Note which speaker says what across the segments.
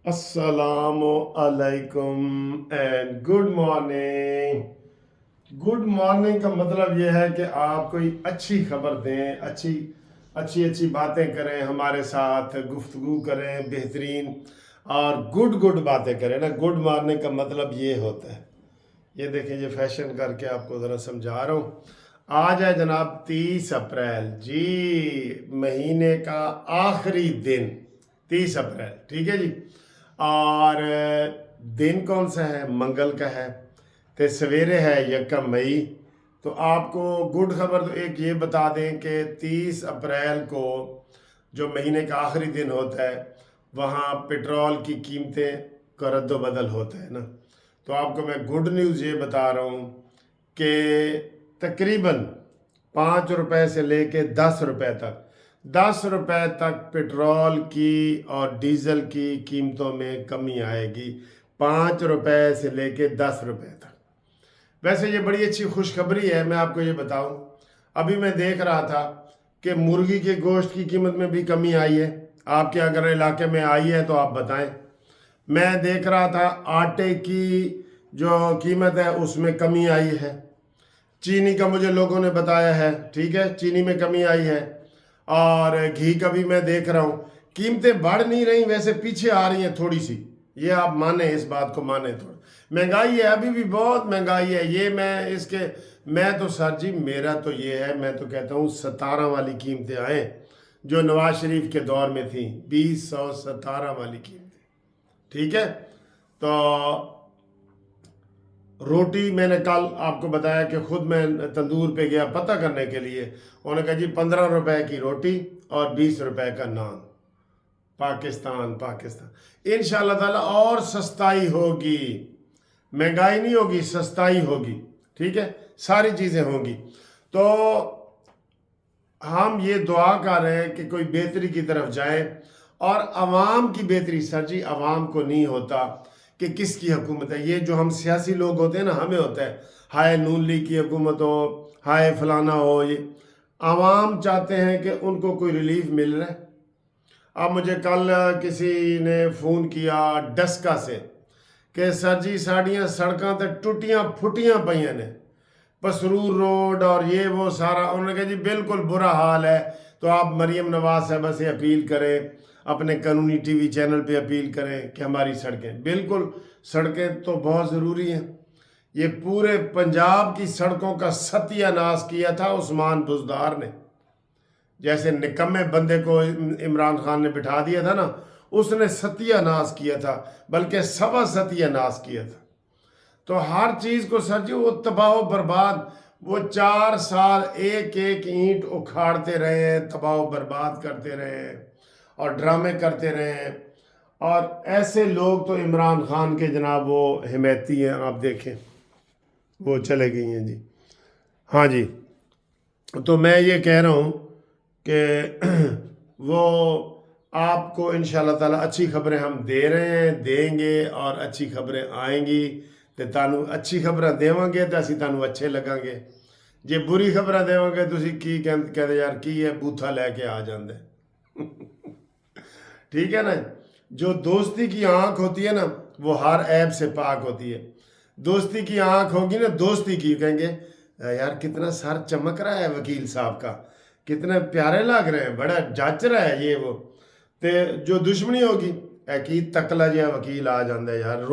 Speaker 1: السلام علیکم and good morning. Good morning کا مطلب یہ ہے کہ آپ کوئی اچھی خبر دیں، اچھی باتیں کریں، ہمارے ساتھ گفتگو کریں، بہترین اور گڈ باتیں کریں نا۔ گڈ مارننگ کا مطلب یہ ہوتا ہے۔ یہ دیکھیں، یہ فیشن کر کے آپ کو ذرا سمجھا رہا ہوں۔ آج ہے جناب 30 اپریل، جی مہینے کا آخری دن 30 اپریل، ٹھیک ہے جی۔ اور دن کون سا ہے؟ منگل کا ہے، تو سویرے ہے 1 مئی۔ تو آپ کو گڈ خبر تو ایک یہ بتا دیں کہ 30 اپریل کو جو مہینے کا آخری دن ہوتا ہے، وہاں پیٹرول کی قیمتیں کا رد و بدل ہوتا ہے نا۔ تو آپ کو میں گڈ نیوز یہ بتا رہا ہوں کہ تقریباً 5 روپے سے لے کے 10 روپے تک 10 روپے تک پیٹرول کی اور ڈیزل کی قیمتوں میں کمی آئے گی، 5 روپے سے لے کے 10 روپے تک۔ ویسے یہ بڑی اچھی خوشخبری ہے، میں آپ کو یہ بتاؤں۔ ابھی میں دیکھ رہا تھا کہ مرغی کے گوشت کی قیمت میں بھی کمی آئی ہے۔ آپ کے اگر علاقے میں آئی ہے تو آپ بتائیں۔ میں دیکھ رہا تھا آٹے کی جو قیمت ہے اس میں کمی آئی ہے۔ چینی کا مجھے لوگوں نے بتایا ہے، ٹھیک ہے، چینی میں کمی آئی ہے۔ اور گھی کا بھی میں دیکھ رہا ہوں، قیمتیں بڑھ نہیں رہی، ویسے پیچھے آ رہی ہیں تھوڑی سی۔ یہ آپ مانیں، اس بات کو مانیں تھوڑا۔ مہنگائی ہے، ابھی بھی بہت مہنگائی ہے۔ یہ میں تو سر جی، میرا تو یہ ہے، میں تو کہتا ہوں 17 والی قیمتیں آئیں جو نواز شریف کے دور میں تھیں، 2017 والی قیمتیں، ٹھیک ہے۔ تو روٹی میں نے کل آپ کو بتایا کہ خود میں تندور پہ گیا پتہ کرنے کے لیے، انہوں نے کہا جی 15 روپے کی روٹی اور 20 روپے کا نان۔ پاکستان انشاءاللہ تعالیٰ اور سستائی ہوگی، مہنگائی نہیں ہوگی، سستائی ہوگی، ٹھیک ہے، ساری چیزیں ہوں گی۔ تو ہم یہ دعا کر رہے ہیں کہ کوئی بہتری کی طرف جائیں، اور عوام کی بہتری۔ سر جی، عوام کو نہیں ہوتا کہ کس کی حکومت ہے، یہ جو ہم سیاسی لوگ ہوتے ہیں نا، ہمیں ہوتا ہے ہائے نون لیگ کی حکومت ہو، ہائے فلانا ہو۔ یہ عوام چاہتے ہیں کہ ان کو کوئی ریلیف مل رہا ہے۔ اب مجھے کل کسی نے فون کیا ڈسکا سے کہ سر جی ساڑیاں سڑکاں تے ٹوٹیاں پھٹیاں پئیاں نے، پسرور روڈ اور یہ وہ سارا۔ انہوں نے کہا جی بالکل برا حال ہے۔ تو آپ مریم نواز صاحبہ سے اپیل کریں، اپنے قانونی ٹی وی چینل پہ اپیل کریں کہ ہماری سڑکیں، بالکل سڑکیں تو بہت ضروری ہیں۔ یہ پورے پنجاب کی سڑکوں کا ستیہ ناش کیا تھا عثمان بزدار نے۔ جیسے نکمے بندے کو عمران خان نے بٹھا دیا تھا نا، اس نے ستیہ ناش کیا تھا، بلکہ سوا ستیہ ناش کیا تھا۔ تو ہر چیز کو سر جی وہ تباہ و برباد، وہ 4 سال ایک اینٹ اکھاڑتے رہے ہیں، تباہ و برباد کرتے رہے ہیں اور ڈرامے کرتے رہے ہیں۔ اور ایسے لوگ تو عمران خان کے جناب وہ حمایتی ہیں، آپ دیکھیں وہ چلے گئی ہیں جی۔ ہاں جی، تو میں یہ کہہ رہا ہوں کہ وہ آپ کو انشاءاللہ تعالیٰ اچھی خبریں ہم دے رہے ہیں، دیں گے، اور اچھی خبریں آئیں گی تو تانوں اچھی خبریں دیواں گے تو اسی تانوں اچھے لگاں گے۔ جے بری خبریں دیواں گے تو اسی کی کہتے یار کی ہے، بوتھا لے کے آ جاندے۔ ٹھیک ہے نا۔ جو دوستی کی آنکھ ہوتی ہے نا، وہ ہر عیب سے پاک ہوتی ہے۔ دوستی کی آنکھ ہوگی نا، دوستی کی، کہیں گے یار کتنا سر چمک رہا ہے وکیل صاحب کا، کتنے پیارے لگ رہے ہیں، بڑا جچ رہا ہے یہ وہ۔ تے جو دشمنی ہوگی، ایک تکلا جہا وکیل آ جاندہ ہے یار،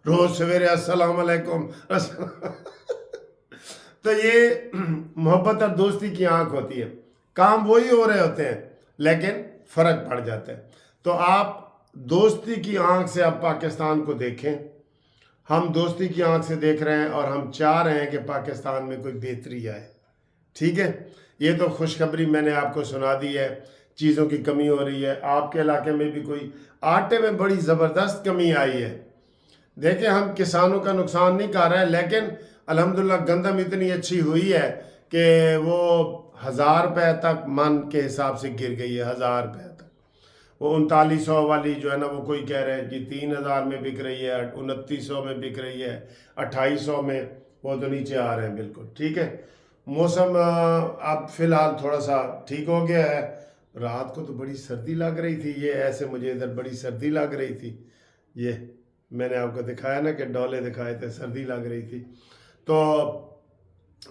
Speaker 1: روز سویرے السلام علیکم۔ تو یہ محبت اور دوستی کی آنکھ ہوتی ہے، کام وہی ہو رہے ہوتے ہیں لیکن فرق پڑ جاتا ہے۔ تو آپ دوستی کی آنکھ سے آپ پاکستان کو دیکھیں، ہم دوستی کی آنکھ سے دیکھ رہے ہیں اور ہم چاہ رہے ہیں کہ پاکستان میں کوئی بہتری آئے، ٹھیک ہے۔ یہ تو خوشخبری میں نے آپ کو سنا دی ہے۔ چیزوں کی کمی ہو رہی ہے، آپ کے علاقے میں بھی کوئی آٹے میں بڑی زبردست کمی آئی ہے۔ دیکھیں ہم کسانوں کا نقصان نہیں کر رہے، لیکن الحمدللہ گندم اتنی اچھی ہوئی ہے کہ وہ 1000 روپے تک من کے حساب سے گر گئی ہے، 1000 روپے تک۔ وہ 3900 والی جو ہے نا، وہ کوئی کہہ رہے ہیں کہ 3000 میں بک رہی ہے، 2900 میں بک رہی ہے، 2800 میں، وہ تو نیچے آ رہے ہیں بالکل، ٹھیک ہے۔ موسم اب فی الحال تھوڑا سا ٹھیک ہو گیا ہے، رات کو تو بڑی سردی لگ رہی تھی، یہ ایسے مجھے ادھر بڑی سردی لگ رہی تھی، یہ میں نے آپ کو دکھایا نا کہ ڈولے دکھائے تھے، سردی لگ رہی تھی۔ تو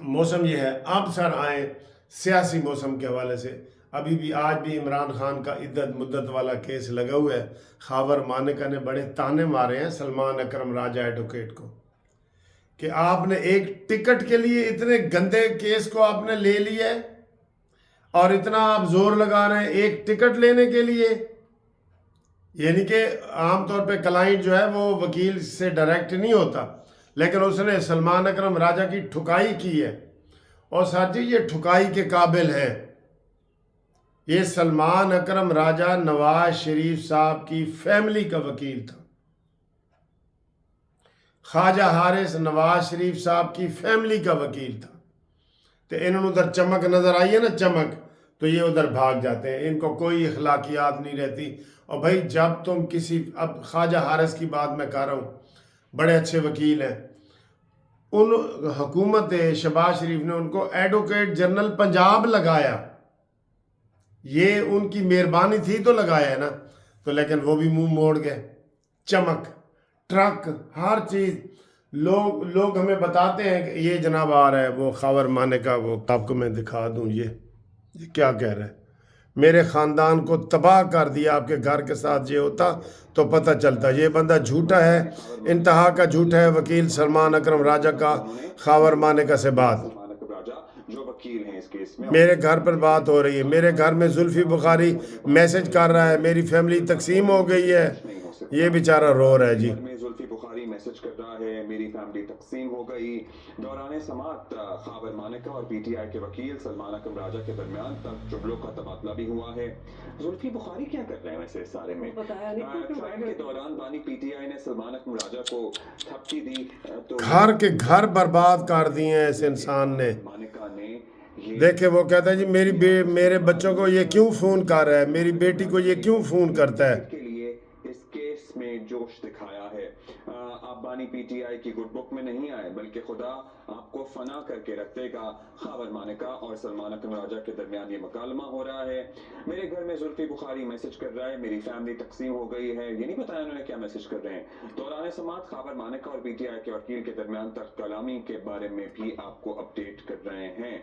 Speaker 1: موسم یہ ہے۔ اب سر آئیں سیاسی موسم کے حوالے سے، ابھی بھی آج بھی عمران خان کا عدت مدت والا کیس لگا ہوا ہے۔ خاور مانیکا نے بڑے تانے مارے ہیں سلمان اکرم راجہ ایڈوکیٹ کو کہ آپ نے ایک ٹکٹ کے لیے اتنے گندے کیس کو آپ نے لے لیا ہے اور اتنا آپ زور لگا رہے ہیں ایک ٹکٹ لینے کے لیے۔ یعنی کہ عام طور پہ کلائنٹ جو ہے وہ وکیل سے ڈائریکٹ نہیں ہوتا، لیکن اس نے سلمان اکرم راجہ کی ٹھکائی کی ہے، اور ساتھ ہی یہ ٹھکائی کے قابل ہے۔ یہ سلمان اکرم راجہ نواز شریف صاحب کی فیملی کا وکیل تھا، خواجہ حارث نواز شریف صاحب کی فیملی کا وکیل تھا۔ تو انہوں نے ادھر چمک نظر آئی ہے نا، چمک، تو یہ ادھر بھاگ جاتے ہیں، ان کو کوئی اخلاقیات نہیں رہتی۔ اور بھائی جب تم کسی، اب خواجہ حارث کی بات میں کر رہا ہوں، بڑے اچھے وکیل ہیں، ان حکومت شہباز شریف نے ان کو ایڈوکیٹ جنرل پنجاب لگایا، یہ ان کی مہربانی تھی تو لگایا ہے نا، تو لیکن وہ بھی منہ موڑ گئے۔ چمک، ٹرک، ہر چیز، لوگ ہمیں بتاتے ہیں کہ یہ جناب آ رہا ہے وہ خاور مانیکا، وہ آپ کو میں دکھا دوں، یہ کیا کہہ رہا ہے، میرے خاندان کو تباہ کر دیا، آپ کے گھر کے ساتھ یہ ہوتا تو پتہ چلتا۔ یہ بندہ جھوٹا ہے، انتہا کا جھوٹا ہے، وکیل سلمان اکرم راجہ کا خاور مانیکا سے بات۔ میرے گھر پر بات ہو رہی ہے، میرے گھر میں زلفی بخاری میسج کر رہا ہے، میری فیملی تقسیم ہو گئی ہے، یہ بیچارہ رو رہا ہے جی۔
Speaker 2: زلفی بخاری میسج کر رہا ہے، میری فیملی تقسیم ہو گئی۔ دوران سماعت خاور مانیکا اور پی ٹی آئی کے وکیل سلمان اکرم راجہ کے درمیان تک جملوں کا تبادلہ بھی ہوا ہے۔ زلفی بخاری کیا کر رہے ہیں ویسے اس سارے میں؟ ٹرائل کے دوران بانی پی ٹی آئی نے سلمان اکرم راجہ کو تھپکی دی تو
Speaker 1: گھر کے گھر برباد کر دیے ہیں اس انسان نے۔
Speaker 2: مانیکا نے
Speaker 1: دیکھیں وہ کہتا ہے جی میرے بچوں کو یہ کیوں فون کر رہا ہے، میری بیٹی کو یہ کیوں فون کرتا ہے۔
Speaker 2: کے لیے اس کیس میں جوش دکھایا ہے۔ آپ بانی پی ٹی آئی کی گڈ بک میں نہیں آئے، بلکہ خدا آپ کو فنا کر کے رکھ دے گا۔ خاور مانیکا اور سلمان اکرم راجہ کے درمیان یہ مکالمہ ہو رہا ہے۔ میرے گھر میں زلفی بخاری میسج کر رہا ہے، میری فیملی تقسیم ہو گئی ہے۔ یہ نہیں بتایا انہوں نے کیا میسج کر رہے ہیں۔ دوران سماعت خاور مانیکا اور پی ٹی آئی کے وکیل کے درمیان تک کلامی کے بارے میں بھی آپ کو اپڈیٹ کر رہے ہیں۔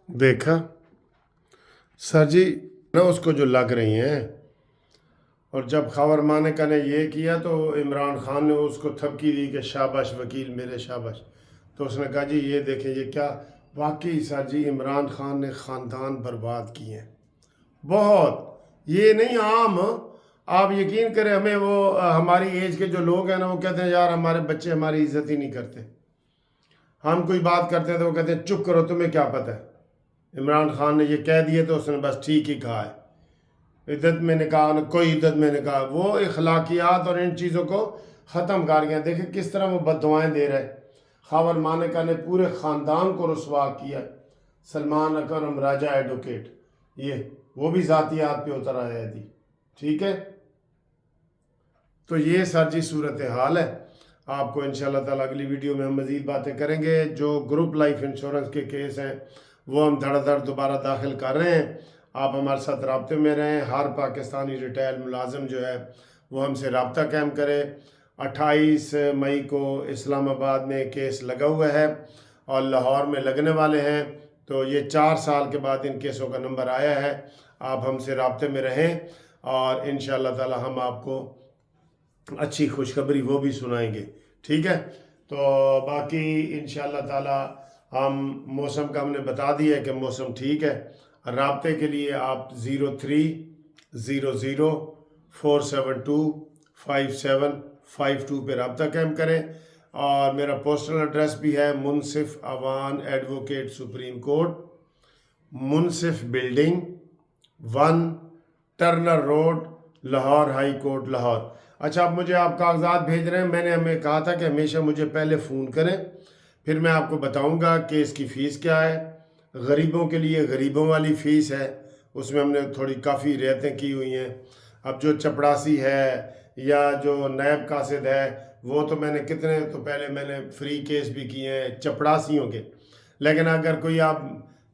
Speaker 1: دیکھا سر جی نا اس کو جو لگ رہی ہیں، اور جب خاور مانیکا نے یہ کیا تو عمران خان نے اس کو تھپکی دی کہ شاباش وکیل میرے شاباش، تو اس نے کہا جی یہ دیکھیں یہ کیا واقعی سر جی عمران خان نے خاندان برباد کیے ہیں بہت۔ یہ نہیں عام، آپ یقین کریں ہمیں وہ ہماری ایج کے جو لوگ ہیں نا وہ کہتے ہیں یار ہمارے بچے ہماری عزت ہی نہیں کرتے، ہم کوئی بات کرتے ہیں تو وہ کہتے ہیں چپ کرو تمہیں کیا پتہ ہے۔ عمران خان نے یہ کہہ دیے تو اس نے بس ٹھیک ہی کہا ہے، عدت میں نے کہا کوئی عدت میں نے کہا، وہ اخلاقیات اور ان چیزوں کو ختم کر گیا۔ دیکھیں کس طرح وہ بددعائیں دے رہے۔ خاور مانیکا نے پورے خاندان کو رسوا کیا، سلمان اکرم راجہ ایڈوکیٹ، یہ وہ بھی ذاتیات پہ اتر آیا ہے جی، ٹھیک ہے۔ تو یہ سر جی صورتحال ہے۔ آپ کو انشاءاللہ تعالیٰ اگلی ویڈیو میں ہم مزید باتیں کریں گے۔ جو گروپ لائف انشورنس کے کیس ہیں وہ ہم دھڑ دھڑ دوبارہ داخل کر رہے ہیں، آپ ہمارے ساتھ رابطے میں رہیں۔ ہر پاکستانی ریٹائر ملازم جو ہے وہ ہم سے رابطہ قائم کرے۔ 28 مئی کو اسلام آباد میں کیس لگا ہوا ہے اور لاہور میں لگنے والے ہیں، تو یہ 4 سال کے بعد ان کیسوں کا نمبر آیا ہے۔ آپ ہم سے رابطے میں رہیں اور انشاءاللہ تعالیٰ ہم آپ کو اچھی خوشخبری وہ بھی سنائیں گے، ٹھیک ہے۔ تو باقی انشاءاللہ تعالیٰ ہم موسم کا ہم نے بتا دیا ہے کہ موسم ٹھیک ہے۔ رابطے کے لیے آپ 0300472572 پہ رابطہ قائم کریں، اور میرا پوسٹل ایڈریس بھی ہے Munsif Awan advocate supreme court, Munsif building 1 Turner road, Lahore high court Lahore. اچھا آپ مجھے آپ کاغذات بھیج رہے ہیں، میں نے ہمیں کہا تھا کہ ہمیشہ مجھے پہلے فون کریں، پھر میں آپ کو بتاؤں گا کہ اس کی فیس کیا ہے۔ غریبوں کے لیے غریبوں والی فیس ہے، اس میں ہم نے تھوڑی کافی رعایتیں کی ہوئی ہیں۔ اب جو چپڑاسی ہے یا جو نیب قاصد ہے وہ تو میں نے پہلے میں نے فری کیس بھی کیے ہیں چپڑاسیوں کے، لیکن اگر کوئی آپ